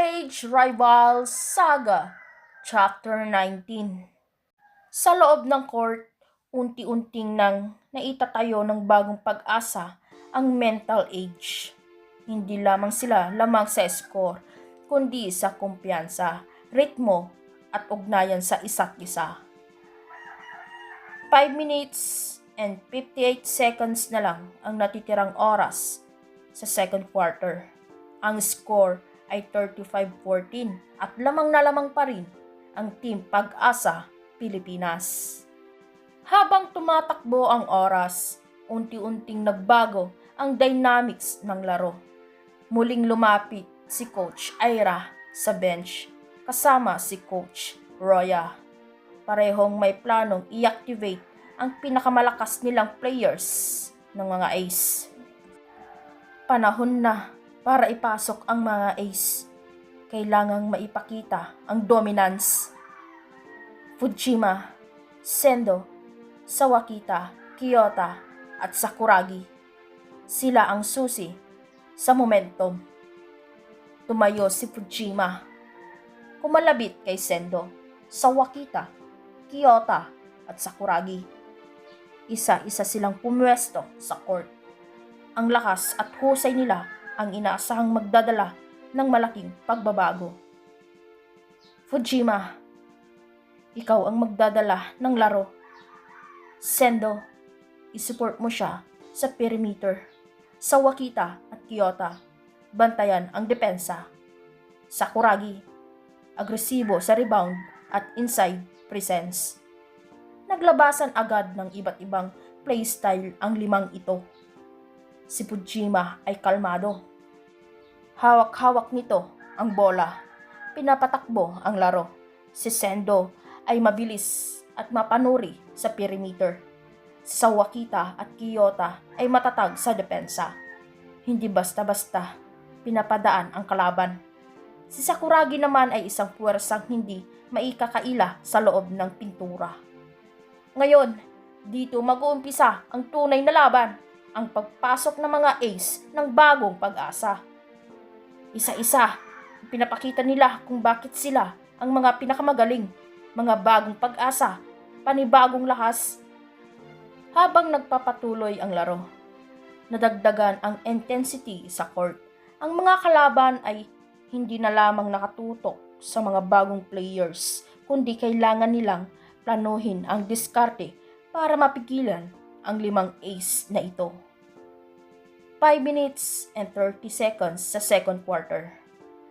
Rage Rival Saga Chapter 19. Sa loob ng court, unti-unting nang naitatayo ng bagong pag-asa ang mental age. Hindi lamang sila lamang sa score, kundi sa kumpiyansa, ritmo at ugnayan sa isa't isa. 5 minutes and 58 seconds na lang ang natitirang oras sa second quarter. Ang score ay 35-14 at lamang na lamang pa rin ang Team Pag-asa Pilipinas. Habang tumatakbo ang oras, unti-unting nagbago ang dynamics ng laro. Muling lumapit si Coach Ira sa bench kasama si Coach Roya. Parehong may planong i-activate ang pinakamalakas nilang players ng mga ace. Panahon na para ipasok ang mga ace. Kailangang maipakita ang dominance. Fujima, Sendo, Sawakita, Kiyota at Sakuragi. Sila ang susi sa momentum. Tumayo si Fujima. Kumalabit kay Sendo, Sawakita, Kiyota at Sakuragi. Isa-isa silang pumwesto sa court. Ang lakas at husay nila ang inaasahang magdadala ng malaking pagbabago. Fujima, ikaw ang magdadala ng laro. Sendo, isupport mo siya sa perimeter. Sawakita at Kiyota, bantayan ang depensa. Sakuragi, agresibo sa rebound at inside presence. Naglabasan agad ng iba't ibang playstyle ang limang ito. Si Fujima ay kalmado. Hawak-hawak nito ang bola. Pinapatakbo ang laro. Si Sendo ay mabilis at mapanuri sa perimeter. Si Sawakita at Kiyota ay matatag sa depensa. Hindi basta-basta pinapadaan ang kalaban. Si Sakuragi naman ay isang puwersang hindi maikakaila sa loob ng pintura. Ngayon, dito mag-uumpisa ang tunay na laban, ang pagpasok ng mga ace ng bagong pag-asa. Isa-isa, pinapakita nila kung bakit sila ang mga pinakamagaling, mga bagong pag-asa, panibagong lakas. Habang nagpapatuloy ang laro, nadagdagan ang intensity sa court. Ang mga kalaban ay hindi na lamang nakatutok sa mga bagong players, kundi kailangan nilang planuhin ang diskarte para mapigilan ang limang ace na ito. 5 minutes and 30 seconds sa second quarter.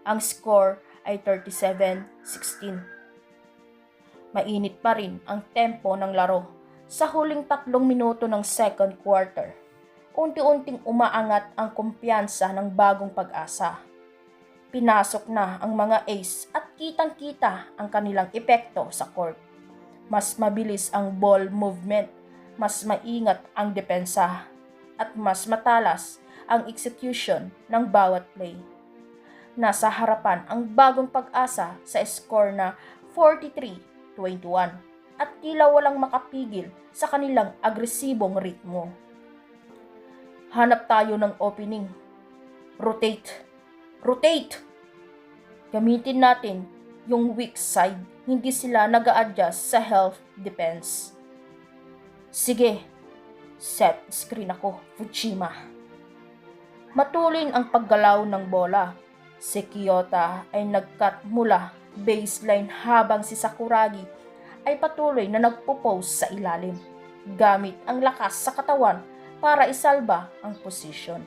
Ang score ay 37-16. Mainit pa rin ang tempo ng laro. Sa huling 3 minuto ng second quarter, unti-unting umaangat ang kumpiyansa ng bagong pag-asa. Pinasok na ang mga ace at kitang-kita ang kanilang epekto sa court. Mas mabilis ang ball movement, mas maingat ang depensa, at mas matalas ang execution ng bawat play. Nasa harapan ang bagong pag-asa sa score na 43-21 at tila walang makapigil sa kanilang agresibong ritmo. Hanap tayo ng opening. Rotate! Rotate! Gamitin natin yung weak side. Hindi sila nag-a-adjust sa health defense. Sige, set screen ako, Fujima. Matulin ang paggalaw ng bola. Si Kiyota ay nag-cut mula baseline habang si Sakuragi ay patuloy na nagpo-pose sa ilalim, gamit ang lakas sa katawan para isalba ang posisyon.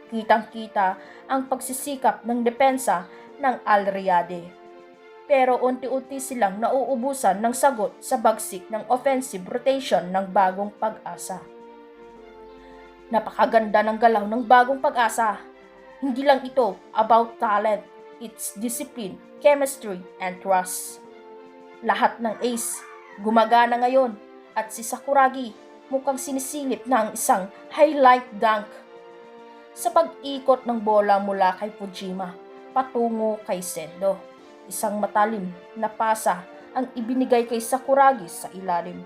Kitang-kita ang pagsisikap ng depensa ng Al Riyade. Pero unti-unti silang nauubusan ng sagot sa bagsik ng offensive rotation ng bagong pag-asa. Napakaganda ng galaw ng bagong pag-asa. Hindi lang ito about talent, it's discipline, chemistry, and trust. Lahat ng ace gumagana ngayon at si Sakuragi mukhang sinisilip ng isang highlight dunk. Sa pag-ikot ng bola mula kay Fujima patungo kay Sendo, isang matalim na pasa ang ibinigay kay Sakuragi sa ilalim.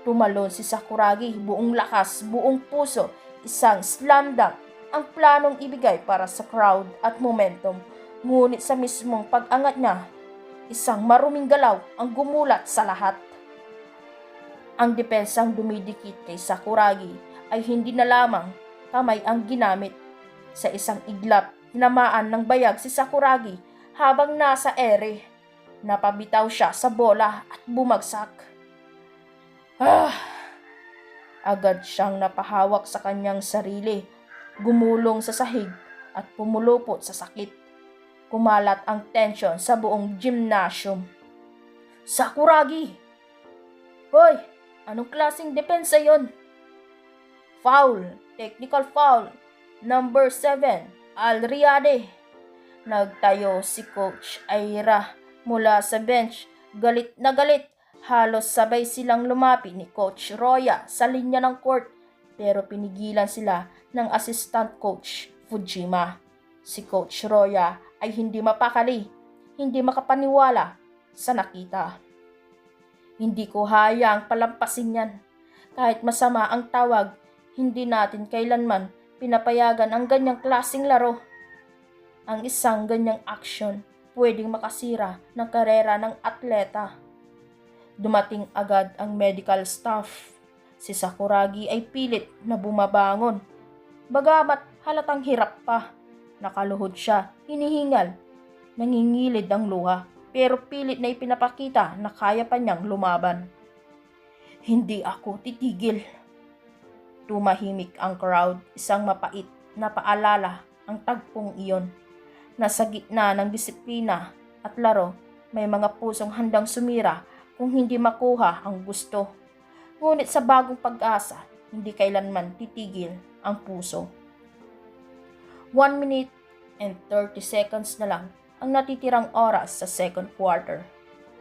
Tumalon si Sakuragi, buong lakas, buong puso, isang slam dunk ang planong ibigay para sa crowd at momentum. Ngunit sa mismong pag-angat niya, isang maruming galaw ang gumulat sa lahat. Ang depensang dumidikit kay Sakuragi ay hindi na lamang kamay ang ginamit. Sa isang iglap, hinamaan ng bayag si Sakuragi habang nasa ere. Napabitaw siya sa bola at bumagsak. Agad siyang napahawak sa kanyang sarili, gumulong sa sahig at pumulupot sa sakit. Kumalat ang tensyon sa buong gymnasium. Sakuragi! Hoy! Anong klaseng depensa yon? Foul! Technical foul! Number 7, Alriade. Nagtayo si Coach Aira mula sa bench. Galit na galit. Halos sabay silang lumapi ni Coach Roya sa linya ng court, pero pinigilan sila ng assistant coach Fujima. Si Coach Roya ay hindi mapakali, hindi makapaniwala sa nakita. Hindi ko hayaang palampasin yan. Kahit masama ang tawag, hindi natin kailanman pinapayagan ang ganyang klaseng laro. Ang isang ganyang aksyon pwedeng makasira ng karera ng atleta. Dumating agad ang medical staff. Si Sakuragi ay pilit na bumabangon. Bagamat halatang hirap pa, nakaluhod siya, hinihingal, nangingilid ang luha, pero pilit na ipinapakita na kaya pa niyang lumaban. Hindi ako titigil. Tumahimik ang crowd, isang mapait na paalala ang tagpong iyon. Nasa gitna ng disiplina at laro, may mga pusong handang sumira kung hindi makuha ang gusto. Ngunit sa bagong pag-asa, hindi kailanman titigil ang puso. 1 minute and 30 seconds na lang ang natitirang oras sa second quarter.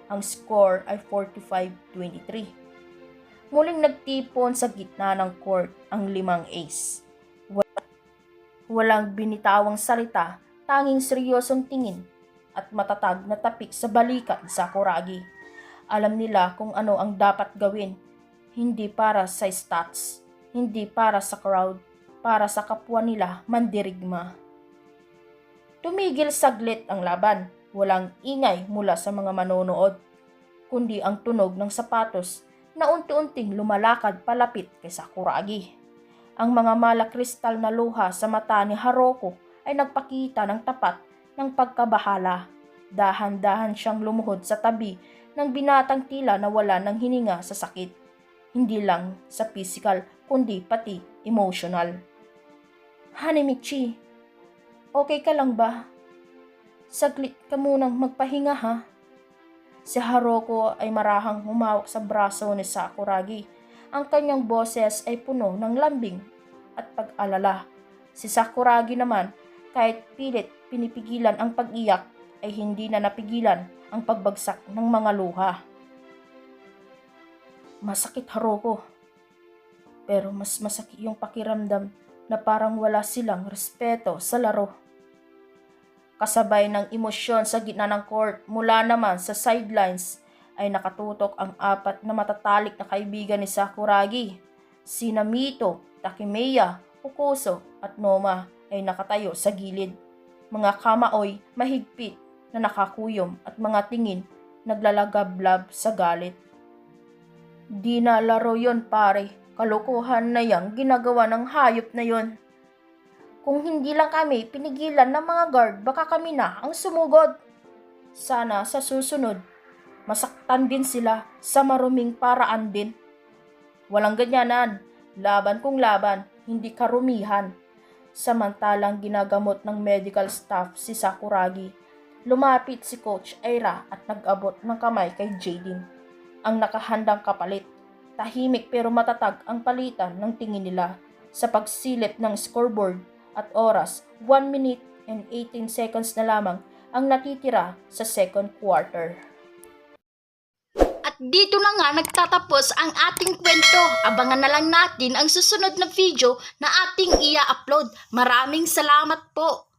Ang score ay 45-23. Muling nagtipon sa gitna ng court ang 5 ace. Walang binitawang salita, tanging seryosong tingin at matatag na tapik sa balikat ni Sakuragi. Alam nila kung ano ang dapat gawin, hindi para sa stats, hindi para sa crowd, para sa kapwa nila mandirigma. Tumigil saglit ang laban, walang ingay mula sa mga manonood, kundi ang tunog ng sapatos na unti-unting lumalakad palapit kay Sakuragi. Ang mga malakristal na luha sa mata ni Haroko ay nagpakita ng tapat ng pagkabahala. Dahan-dahan siyang lumuhod sa tabi ng binatang tila na wala ng hininga sa sakit. Hindi lang sa physical, kundi pati emotional. Hanemichi, okay ka lang ba? Saglit ka munang magpahinga ha? Si Haroko ay marahang humawak sa braso ni Sakuragi. Ang kanyang boses ay puno ng lambing at pag-alala. Si Sakuragi naman, kahit pilit pinipigilan ang pag-iyak, ay hindi na napigilan ang pagbagsak ng mga luha. Masakit, Haroko. Pero mas masakit yung pakiramdam na parang wala silang respeto sa laro. Kasabay ng emosyon sa gitna ng court, mula naman sa sidelines ay nakatutok ang 4 na matatalik na kaibigan ni Sakuragi. Sina Mito, Takimeya, Okuso at Noma ay nakatayo sa gilid. Mga kamaoy mahigpit na nakakuyom at mga tingin naglalagablab sa galit. Di na laro yon pare, kalokohan na yang ginagawa ng hayop na yon. Kung hindi lang kami pinigilan ng mga guard, baka kami na ang sumugod. Sana sa susunod, masaktan din sila sa maruming paraan din. Walang ganyanan, laban kung laban, hindi karumihan. Samantalang ginagamot ng medical staff si Sakuragi, lumapit si Coach Aira at nag-abot ng kamay kay Jaden. Ang nakahandang kapalit, tahimik pero matatag ang palitan ng tingin nila sa pagsilip ng scoreboard at oras. 1 minute and 18 seconds na lamang ang natitira sa second quarter. At dito na nga nagtatapos ang ating kwento. Abangan na lang natin ang susunod na video na ating i-upload. Maraming salamat po!